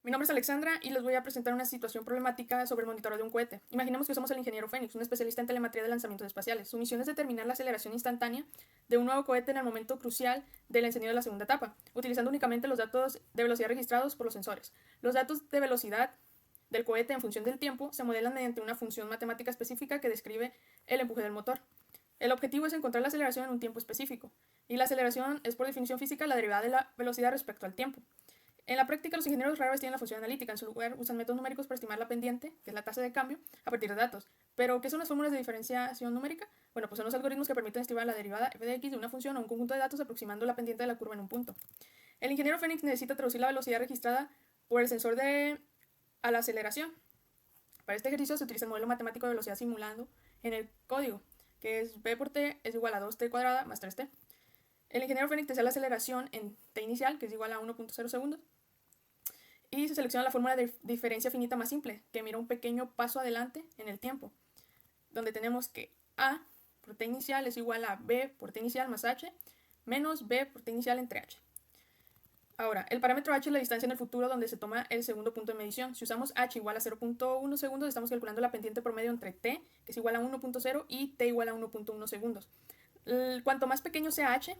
Mi nombre es Alexandra y les voy a presentar una situación problemática sobre el monitoreo de un cohete. Imaginemos que somos el ingeniero Fénix, un especialista en telemetría de lanzamientos espaciales. Su misión es determinar la aceleración instantánea de un nuevo cohete en el momento crucial del encendido de la segunda etapa, utilizando únicamente los datos de velocidad registrados por los sensores. Los datos de velocidad del cohete en función del tiempo se modelan mediante una función matemática específica que describe el empuje del motor. El objetivo es encontrar la aceleración en un tiempo específico, y la aceleración es por definición física la derivada de la velocidad respecto al tiempo. En la práctica, los ingenieros rara vez tienen la función analítica. En su lugar, usan métodos numéricos para estimar la pendiente, que es la tasa de cambio, a partir de datos. Pero, ¿qué son las fórmulas de diferenciación numérica? Bueno, pues son los algoritmos que permiten estimar la derivada f de x de una función o un conjunto de datos aproximando la pendiente de la curva en un punto. El ingeniero Fénix necesita traducir la velocidad registrada por el sensor a la aceleración. Para este ejercicio se utiliza el modelo matemático de velocidad simulado en el código, que es v por t es igual a 2t cuadrada más 3t. El ingeniero Fénix desea la aceleración en t inicial, que es igual a 1.0 segundos, y se selecciona la fórmula de diferencia finita más simple, que mira un pequeño paso adelante en el tiempo, donde tenemos que a por t inicial es igual a b por t inicial más h menos b por t inicial entre h. Ahora, el parámetro h es la distancia en el futuro donde se toma el segundo punto de medición. Si usamos h igual a 0.1 segundos, estamos calculando la pendiente promedio entre t, que es igual a 1.0, y t igual a 1.1 segundos. Cuanto más pequeño sea h,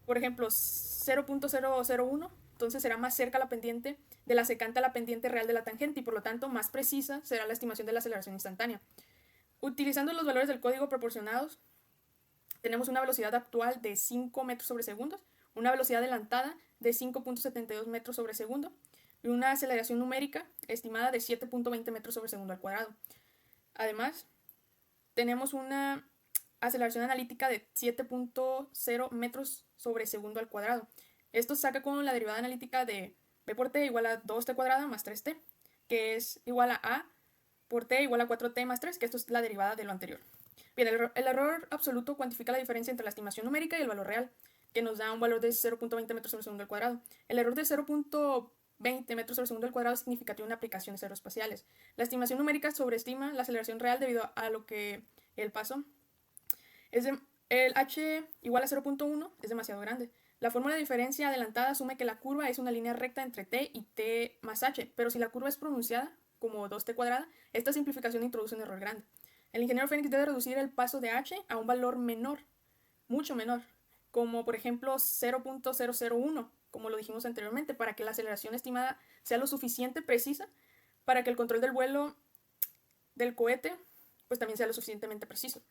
por ejemplo, 0.001, entonces será más cerca la pendiente de la secante a la pendiente real de la tangente y por lo tanto más precisa será la estimación de la aceleración instantánea. Utilizando los valores del código proporcionados, tenemos una velocidad actual de 5 metros sobre segundo, una velocidad adelantada de 5.72 metros sobre segundo y una aceleración numérica estimada de 7.20 metros sobre segundo al cuadrado. Además, tenemos una aceleración analítica de 7.0 metros sobre segundo al cuadrado. Esto se saca con la derivada analítica de b por t igual a 2t cuadrada más 3t, que es igual a por t igual a 4t más 3, que esto es la derivada de lo anterior. Bien, el error absoluto cuantifica la diferencia entre la estimación numérica y el valor real, que nos da un valor de 0.20 metros sobre segundo al cuadrado. El error de 0.20 metros sobre segundo al cuadrado es significativo en aplicaciones aeroespaciales. La estimación numérica sobreestima la aceleración real debido a lo que el paso el h igual a 0.1 es demasiado grande. La fórmula de diferencia adelantada asume que la curva es una línea recta entre t y t más h, pero si la curva es pronunciada como 2t cuadrada, esta simplificación introduce un error grande. El ingeniero Fénix debe reducir el paso de h a un valor menor, mucho menor, como por ejemplo 0.001, como lo dijimos anteriormente, para que la aceleración estimada sea lo suficiente precisa para que el control del vuelo del cohete pues también sea lo suficientemente preciso.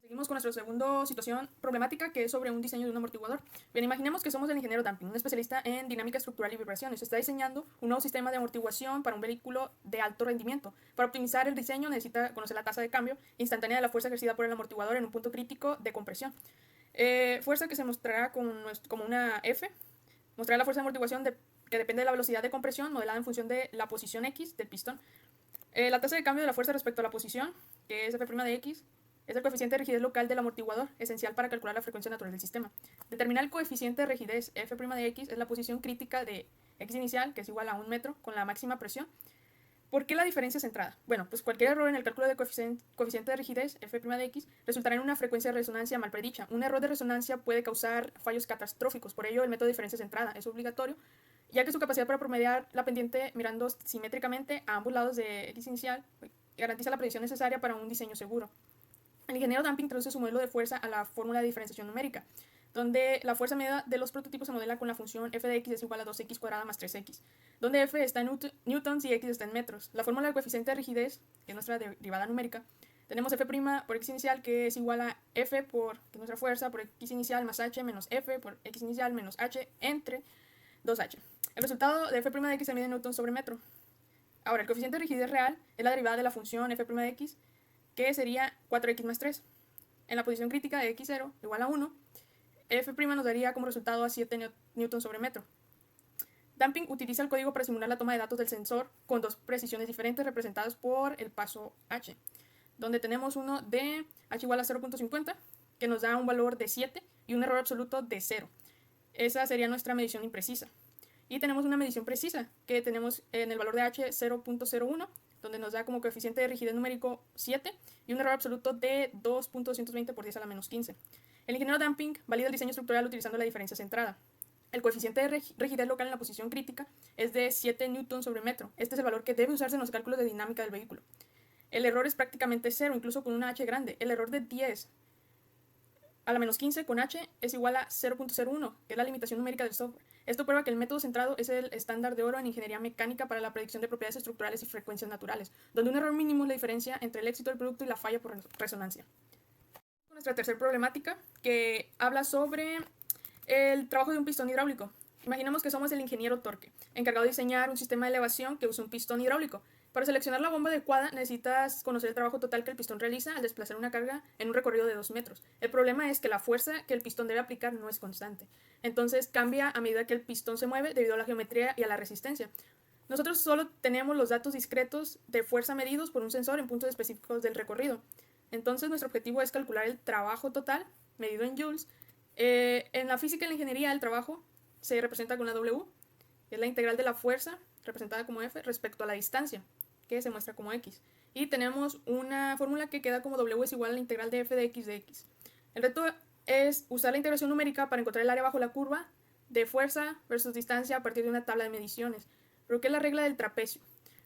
Seguimos con nuestra segunda situación problemática, que es sobre un diseño de un amortiguador. Bien, imaginemos que somos el ingeniero Damping, un especialista en dinámica estructural y vibraciones. Está diseñando un nuevo sistema de amortiguación para un vehículo de alto rendimiento. Para optimizar el diseño necesita conocer la tasa de cambio instantánea de la fuerza ejercida por el amortiguador en un punto crítico de compresión. Fuerza que se mostrará como una F. Mostrará la fuerza de amortiguación que depende de la velocidad de compresión modelada en función de la posición X del pistón. La tasa de cambio de la fuerza respecto a la posición, que es F' de X, es el coeficiente de rigidez local del amortiguador, esencial para calcular la frecuencia natural del sistema. Determinar el coeficiente de rigidez F' de X es la posición crítica de X inicial, que es igual a 1 metro, con la máxima presión. ¿Por qué la diferencia centrada? Bueno, pues cualquier error en el cálculo de coeficiente de rigidez F' de X resultará en una frecuencia de resonancia mal predicha. Un error de resonancia puede causar fallos catastróficos, por ello el método de diferencia centrada es obligatorio, ya que su capacidad para promediar la pendiente mirando simétricamente a ambos lados de X inicial garantiza la predicción necesaria para un diseño seguro. El ingeniero Damping traduce su modelo de fuerza a la fórmula de diferenciación numérica, donde la fuerza medida de los prototipos se modela con la función f de x es igual a 2x cuadrada más 3x, donde f está en newtons y x está en metros. La fórmula del coeficiente de rigidez, que es nuestra derivada numérica, tenemos f' por x inicial, que es igual a f por, que es nuestra fuerza, por x inicial más h menos f por x inicial menos h entre 2h. El resultado de f' de x se mide en newtons sobre metro. Ahora, el coeficiente de rigidez real es la derivada de la función f' de x, que sería 4x más 3. En la posición crítica de x0 igual a 1, F' nos daría como resultado a 7 newtons sobre metro. Damping utiliza el código para simular la toma de datos del sensor con dos precisiones diferentes representadas por el paso h, donde tenemos uno de h igual a 0.50, que nos da un valor de 7 y un error absoluto de 0. Esa sería nuestra medición imprecisa. Y tenemos una medición precisa, que tenemos en el valor de h 0.01, donde nos da como coeficiente de rigidez numérico 7 y un error absoluto de 2.220 por 10 a la menos 15. El ingeniero Damping valida el diseño estructural utilizando la diferencia centrada. El coeficiente de rigidez local en la posición crítica es de 7 newtons sobre metro. Este es el valor que debe usarse en los cálculos de dinámica del vehículo. El error es prácticamente cero, incluso con una h grande. El error de 10 a la menos 15 con h es igual a 0.01, que es la limitación numérica del software. Esto prueba que el método centrado es el estándar de oro en ingeniería mecánica para la predicción de propiedades estructurales y frecuencias naturales, donde un error mínimo es la diferencia entre el éxito del producto y la falla por resonancia. Nuestra tercera problemática, que habla sobre el trabajo de un pistón hidráulico. Imaginemos que somos el ingeniero torque, encargado de diseñar un sistema de elevación que usa un pistón hidráulico. Para seleccionar la bomba adecuada necesitas conocer el trabajo total que el pistón realiza al desplazar una carga en un recorrido de 2 metros. El problema es que la fuerza que el pistón debe aplicar no es constante. Entonces cambia a medida que el pistón se mueve debido a la geometría y a la resistencia. Nosotros solo tenemos los datos discretos de fuerza medidos por un sensor en puntos específicos del recorrido. Entonces nuestro objetivo es calcular el trabajo total medido en joules. En la física y la ingeniería el trabajo se representa con la W, que es la integral de la fuerza, representada como F, respecto a la distancia, que se muestra como X. Y tenemos una fórmula que queda como W es igual a la integral de F de X de X. El reto es usar la integración numérica para encontrar el área bajo la curva de fuerza versus distancia a partir de una tabla de mediciones. ¿Pero qué es la regla del trapecio?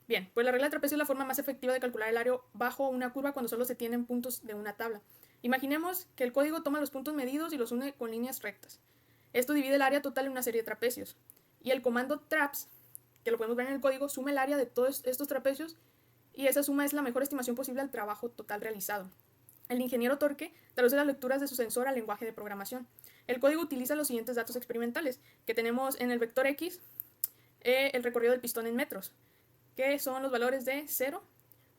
Bien, pues la regla del trapecio es la forma más efectiva de calcular el área bajo una curva cuando solo se tienen puntos de una tabla. Imaginemos que el código toma los puntos medidos y los une con líneas rectas. Esto divide el área total en una serie de trapecios. Y el comando traps, que lo podemos ver en el código, suma el área de todos estos trapecios y esa suma es la mejor estimación posible al trabajo total realizado. El ingeniero torque traduce las lecturas de su sensor al lenguaje de programación. El código utiliza los siguientes datos experimentales, que tenemos en el vector X, el recorrido del pistón en metros, que son los valores de 0,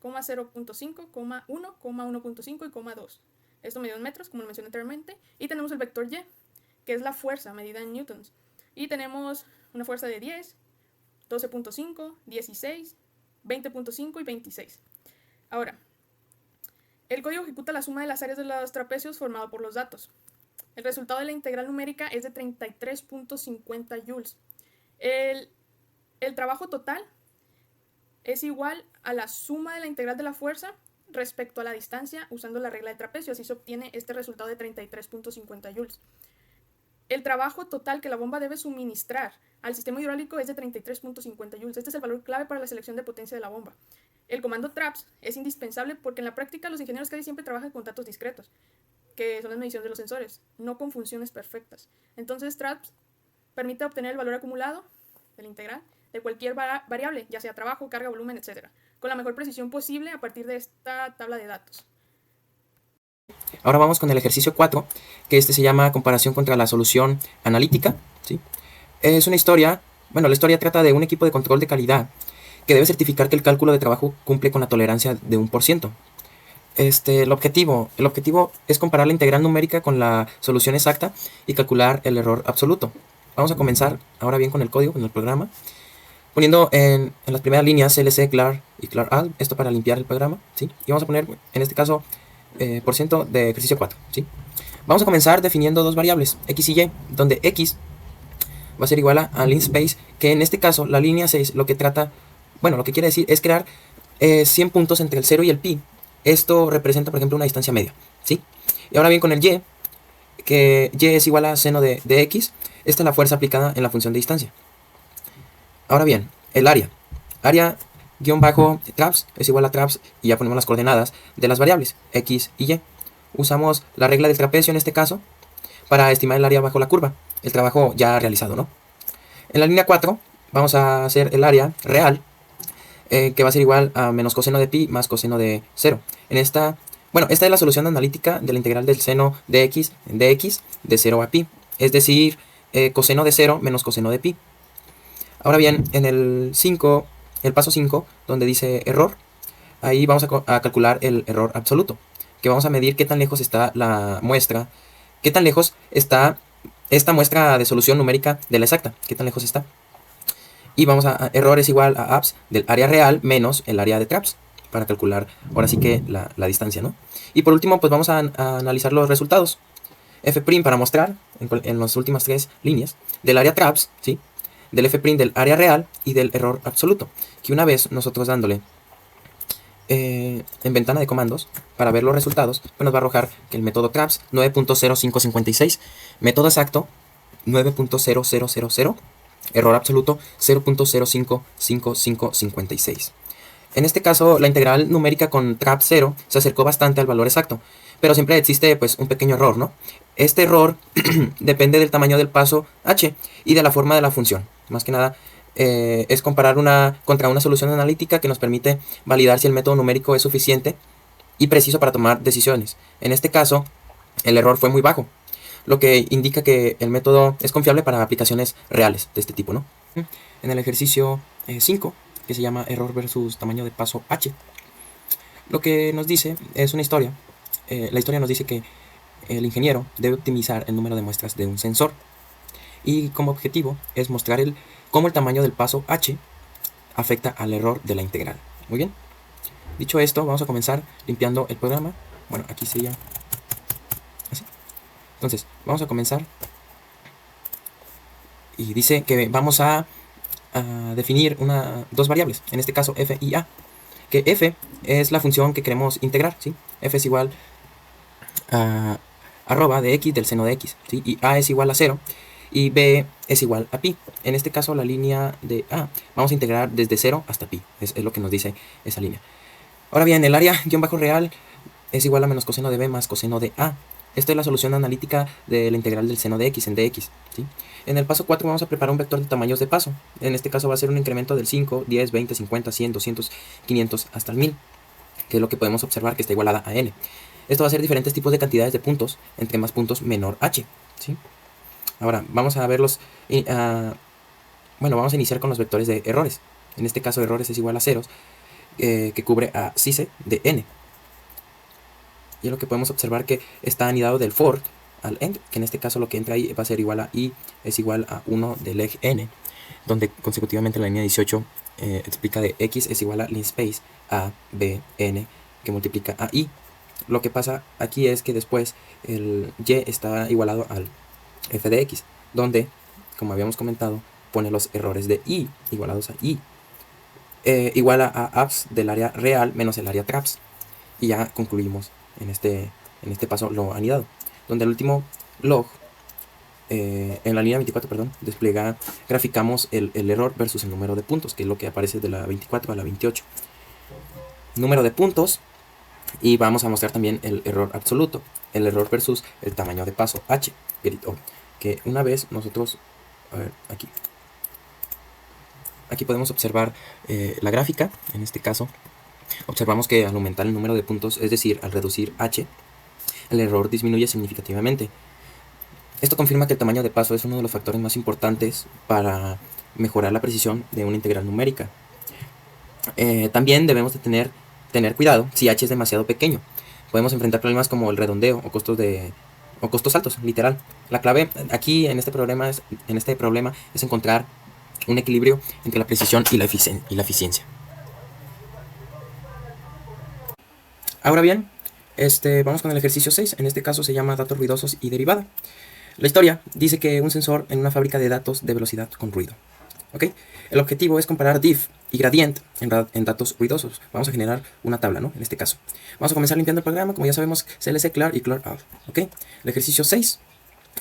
0.5, 1, 1.5 y 2. Esto medido en metros, como lo mencioné anteriormente. Y tenemos el vector Y, que es la fuerza medida en newtons. Y tenemos una fuerza de 10, 12.5, 16, 20.5 y 26. Ahora, el código ejecuta la suma de las áreas de los trapecios formado por los datos. El resultado de la integral numérica es de 33.50 joules. El trabajo total es igual a la suma de la integral de la fuerza respecto a la distancia usando la regla de trapecio. Así se obtiene este resultado de 33.50 joules. El trabajo total que la bomba debe suministrar al sistema hidráulico es de 33.50 joules. Este es el valor clave para la selección de potencia de la bomba. El comando TRAPS es indispensable porque en la práctica los ingenieros casi siempre trabajan con datos discretos, que son las mediciones de los sensores, no con funciones perfectas. Entonces TRAPS permite obtener el valor acumulado de la integral de cualquier variable, ya sea trabajo, carga, volumen, etc., con la mejor precisión posible a partir de esta tabla de datos. Ahora vamos con el ejercicio 4, que este se llama comparación contra la solución analítica, ¿sí? Es una historia, bueno, la historia trata de un equipo de control de calidad que debe certificar que el cálculo de trabajo cumple con la tolerancia de 1%. El objetivo es comparar la integral numérica con la solución exacta y calcular el error absoluto. Vamos a comenzar ahora bien con el código, con el programa, poniendo en las primeras líneas CLC, clar y clar al, esto para limpiar el programa, ¿sí? Y vamos a poner, en este caso, por ciento de ejercicio 4, ¿sí? Vamos a comenzar definiendo dos variables, x y y, donde x va a ser igual a linspace, que en este caso la línea 6 lo que quiere decir es crear 100 puntos entre el 0 y el pi. Esto representa, por ejemplo, una distancia media, ¿sí? Y ahora bien con el y, que y es igual a seno de x, esta es la fuerza aplicada en la función de distancia. Ahora bien, el área traps es igual a traps y ya ponemos las coordenadas de las variables x y y. Usamos la regla del trapecio en este caso para estimar el área bajo la curva, el trabajo ya realizado, ¿no? En la línea 4 vamos a hacer el área real, que va a ser igual a menos coseno de pi más coseno de 0. Esta es la solución analítica de la integral del seno de x de 0 a pi, es decir, coseno de 0 menos coseno de pi. Ahora bien, en el paso 5, donde dice error, ahí vamos a calcular el error absoluto, que vamos a medir qué tan lejos está la muestra, qué tan lejos está esta muestra de solución numérica de la exacta, qué tan lejos está. Y error es igual a abs del área real menos el área de traps, para calcular ahora sí que la distancia, ¿no? Y por último, pues vamos a analizar los resultados. F' para mostrar, en las últimas tres líneas, del área traps, ¿sí? Del F' del área real y del error absoluto, que una vez nosotros dándole en ventana de comandos para ver los resultados, pues nos va a arrojar que el método TRAPS 9.0556, método exacto, 9.0000, error absoluto 0.055556. En este caso, la integral numérica con trap 0 se acercó bastante al valor exacto, pero siempre existe pues un pequeño error, ¿no? Este error depende del tamaño del paso h y de la forma de la función. Más que nada, es comparar contra una solución analítica que nos permite validar si el método numérico es suficiente y preciso para tomar decisiones. En este caso, el error fue muy bajo, lo que indica que el método es confiable para aplicaciones reales de este tipo, ¿no? En el ejercicio 5, que se llama error versus tamaño de paso h, lo que nos dice es una historia. La historia nos dice que el ingeniero debe optimizar el número de muestras de un sensor y como objetivo es mostrar cómo el tamaño del paso h afecta al error de la integral. Muy bien. Dicho esto, vamos a comenzar limpiando el programa. Bueno, aquí sería así. Entonces, vamos a comenzar. Y dice que vamos a definir dos variables, en este caso f y a. Que f es la función que queremos integrar, ¿sí? F es igual a arroba de x del seno de x, ¿sí? Y a es igual a 0 y b es igual a pi. En este caso la línea de a vamos a integrar desde 0 hasta pi, es lo que nos dice esa línea. Ahora bien, el área guión bajo real es igual a menos coseno de b más coseno de a. Esta es la solución analítica de la integral del seno de x en dx, ¿sí? En el paso 4 vamos a preparar un vector de tamaños de paso. En este caso va a ser un incremento del 5, 10, 20, 50, 100, 200, 500 hasta el 1000, que es lo que podemos observar que está igualada a n. Esto va a ser diferentes tipos de cantidades de puntos, entre más puntos menor h, ¿sí? Ahora vamos a verlos, vamos a iniciar con los vectores de errores. En este caso errores es igual a ceros, que cubre a cice de n. Y es lo que podemos observar que está anidado del for al end, que en este caso lo que entra ahí va a ser igual a i es igual a 1 del leg n, donde consecutivamente la línea 18 explica de x es igual a linspace a b n, que multiplica a i. Lo que pasa aquí es que después el y está igualado al f de x, donde, como habíamos comentado, pone los errores de i igualados a i, igual a abs del área real menos el área traps. Y ya concluimos en este paso lo anidado, donde el último log, en la línea 24, perdón, graficamos el error versus el número de puntos, que es lo que aparece de la 24 a la 28. Número de puntos, y vamos a mostrar también el error absoluto, el error versus el tamaño de paso h, que una vez nosotros, a ver, aquí podemos observar la gráfica. En este caso observamos que al aumentar el número de puntos, es decir, al reducir h, el error disminuye significativamente. Esto confirma que el tamaño de paso es uno de los factores más importantes para mejorar la precisión de una integral numérica. También debemos de tener cuidado si h es demasiado pequeño. Podemos enfrentar problemas como el redondeo o costos altos, literal. La clave aquí en este problema es encontrar un equilibrio entre la precisión y la eficiencia. Ahora bien, vamos con el ejercicio 6. En este caso se llama datos ruidosos y derivada. La historia dice que un sensor en una fábrica de datos de velocidad con ruido. ¿Okay? El objetivo es comparar diff y gradient en datos ruidosos. Vamos a generar una tabla, ¿no? En este caso. Vamos a comenzar limpiando el programa, como ya sabemos, CLC, clear y clear out. ¿Okay? El ejercicio 6.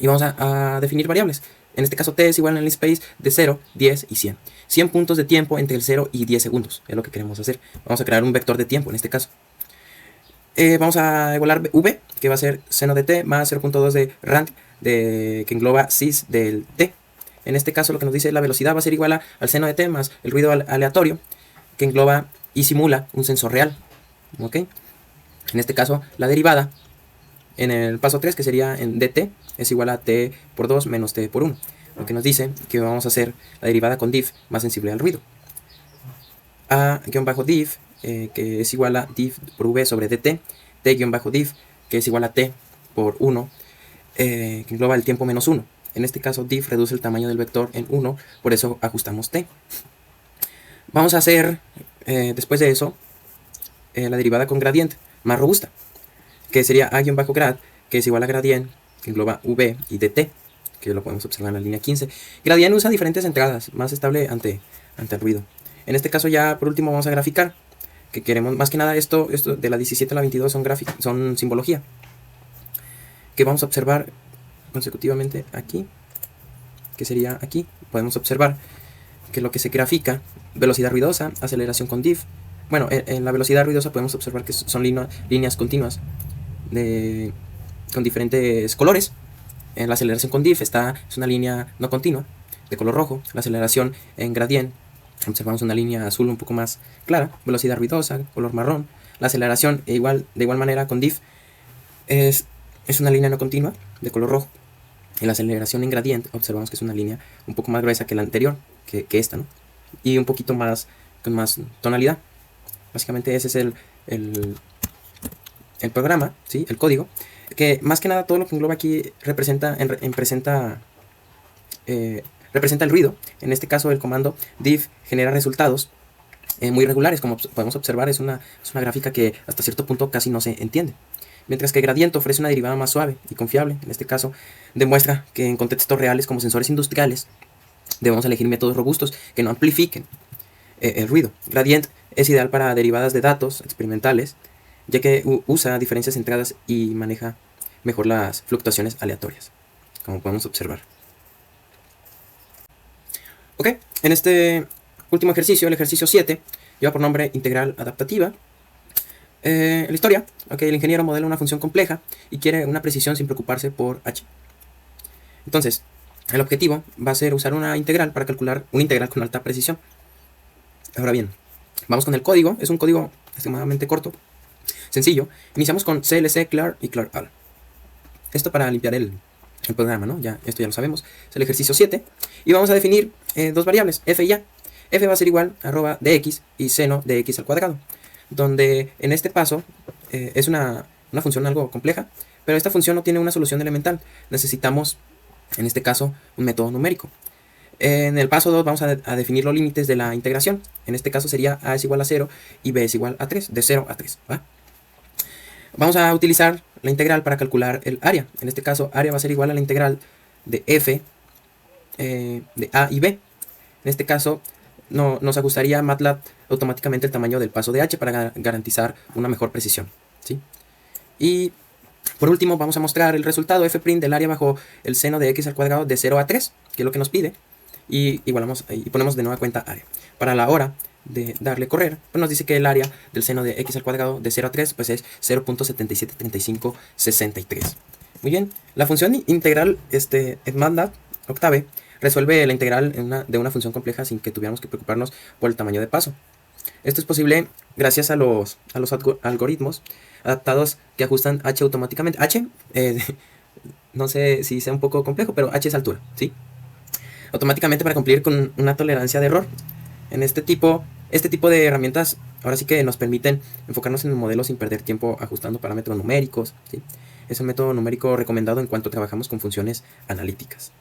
Y vamos a definir variables. En este caso t es igual en el space de 0, 10 y 100. 100 puntos de tiempo entre el 0 y 10 segundos. Es lo que queremos hacer. Vamos a crear un vector de tiempo en este caso. Vamos a igualar v, que va a ser seno de t más 0.2 de rank que engloba cis del t. En este caso lo que nos dice la velocidad va a ser igual al seno de t más el ruido aleatorio, que engloba y simula un sensor real. ¿Ok? En este caso la derivada en el paso 3, que sería en dt, es igual a t por 2 menos t por 1. Lo que nos dice que vamos a hacer la derivada con diff más sensible al ruido. A-diff, que es igual a diff por v sobre dt, t-diff, que es igual a t por 1, que engloba el tiempo menos 1. En este caso diff reduce el tamaño del vector en 1, por eso ajustamos t. Vamos a hacer, después de eso, la derivada con gradiente más robusta, que sería a-grad, que es igual a gradiente, que engloba v y dt, que lo podemos observar en la línea 15. Gradiente usa diferentes entradas, más estable ante el ruido. En este caso ya por último vamos a graficar, que queremos, más que nada esto de la 17 a la 22 son simbología, que vamos a observar consecutivamente aquí. que sería aquí, podemos observar que lo que se grafica, velocidad ruidosa, aceleración con diff. Bueno, en la velocidad ruidosa podemos observar que son líneas continuas con diferentes colores. En la aceleración con diff es una línea no continua, de color rojo. La aceleración en gradient, observamos una línea azul un poco más clara. Velocidad ruidosa, color marrón. La aceleración de igual manera con diff es una línea no continua, de color rojo. Y la aceleración en gradient observamos que es una línea un poco más gruesa que la anterior, que esta, ¿no? Y un poquito más, con más tonalidad. Básicamente ese es el programa, ¿sí? El código, que más que nada todo lo que engloba aquí representa el ruido. En este caso el comando diff genera resultados muy regulares, como podemos observar. Es una gráfica que hasta cierto punto casi no se entiende. Mientras que Gradient ofrece una derivada más suave y confiable. En este caso demuestra que en contextos reales como sensores industriales debemos elegir métodos robustos que no amplifiquen el ruido. Gradient es ideal para derivadas de datos experimentales, ya que usa diferencias centradas y maneja mejor las fluctuaciones aleatorias, como podemos observar. Ok, en este último ejercicio, el ejercicio 7, lleva por nombre integral adaptativa. La historia, el ingeniero modela una función compleja y quiere una precisión sin preocuparse por h. Entonces, el objetivo va a ser usar una integral para calcular una integral con alta precisión. Ahora bien, vamos con el código. Es un código extremadamente corto, sencillo. Iniciamos con CLC, clar y clar al. Esto para limpiar el programa, ¿no? Esto ya lo sabemos. Es el ejercicio 7. Y vamos a definir dos variables, f y a. F va a ser igual a arroba de x y seno de x al cuadrado. Donde en este paso es una función algo compleja, pero esta función no tiene una solución elemental. Necesitamos, en este caso, un método numérico. En el paso 2 vamos a definir los límites de la integración. En este caso sería a es igual a 0 y b es igual a 3, de 0 a 3. ¿va? Vamos a utilizar la integral para calcular el área. En este caso, área va a ser igual a la integral de f de a y b. En este caso, nos ajustaría MATLAB automáticamente el tamaño del paso de h para garantizar una mejor precisión, ¿sí? Y por último vamos a mostrar el resultado f' del área bajo el seno de x al cuadrado de 0 a 3, que es lo que nos pide, y igualamos y ponemos de nueva cuenta área. Para la hora de darle correr, pues nos dice que el área del seno de x al cuadrado de 0 a 3 pues es 0.773563. Muy bien, la función integral en MATLAB Octave resuelve la integral de una función compleja sin que tuviéramos que preocuparnos por el tamaño de paso. Esto es posible gracias a los algoritmos adaptados que ajustan h automáticamente. H, no sé si sea un poco complejo, pero h es altura, ¿sí? Automáticamente para cumplir con una tolerancia de error. En este tipo de herramientas ahora sí que nos permiten enfocarnos en el modelo sin perder tiempo ajustando parámetros numéricos, ¿sí? Es un método numérico recomendado en cuanto trabajamos con funciones analíticas.